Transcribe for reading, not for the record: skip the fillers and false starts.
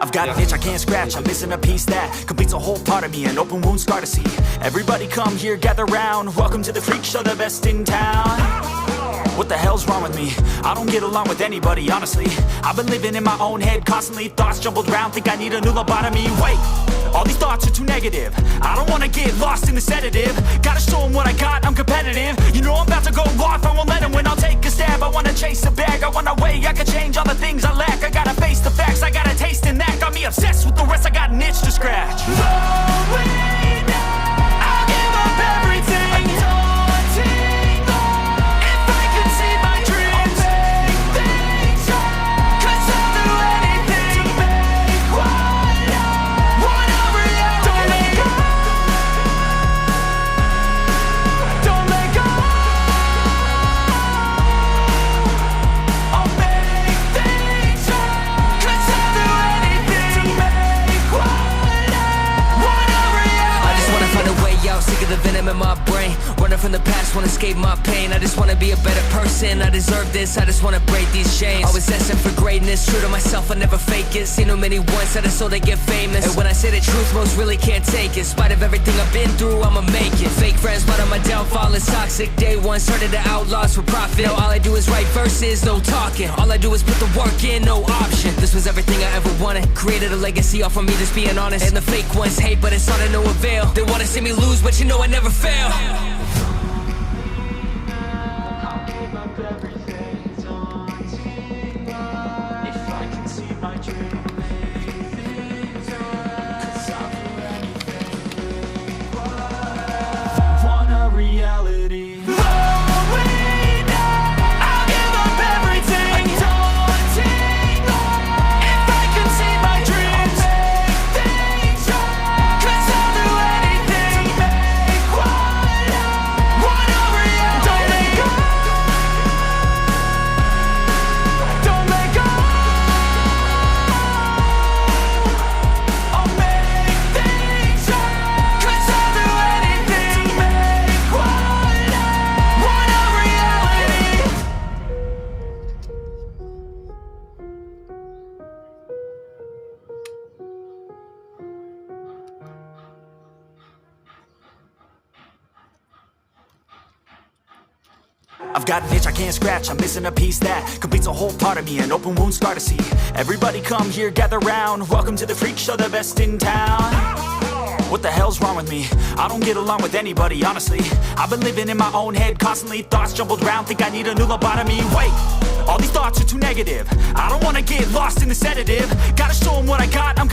I've got an itch I can't scratch, I'm missing a piece that completes a whole part of me, an open wound scar to see. Everybody come here, gather round, welcome to the freak show, the best in town. What the hell's wrong with me? I don't get along with anybody, honestly. I've been living in my own head constantly, thoughts jumbled round, think I need a new lobotomy. Wait, all these thoughts are too negative, I don't wanna get lost in the sedative. Gotta show them what I got, I'm competitive. You know I'm about to go off, I won't let them win, I'll take a stab. I wanna chase a bag, I want a way I can change all the things I lack. I gotta face the facts, I got a taste in that. Got me obsessed with the rest, I got an itch to scratch. I'll give up everything. The venom in my brain, running from the past, wanna escape my pain. I just wanna be a better person, I deserve this, I just wanna break these chains. Always destined for greatness, true to myself, I never fake it. Seen too many once that I so they get famous. And when I say the truth, most really can't take it. In spite of everything I've been through, I'ma make it. Fake friends, but on my downfall is toxic. Day one, started to outlaws for profit. Now all I do is write verses, no talking. All I do is put the work in, no option. This was everything I ever wanted, created a legacy off of me, just being honest. And the fake ones hate, but it's all to no avail. They wanna see me lose, but you know I never fail. I'll give up everything, daunting if I can see my dream. Cause I'll do anything, want a reality. I've got an itch I can't scratch, I'm missing a piece that completes a whole part of me, an open wound scar to see. Everybody come here, gather round, welcome to the freak show, the best in town. What the hell's wrong with me? I don't get along with anybody, honestly. I've been living in my own head constantly, thoughts jumbled round, think I need a new lobotomy. Wait, all these thoughts are too negative, I don't wanna get lost in the sedative. Gotta show them what I got, I'm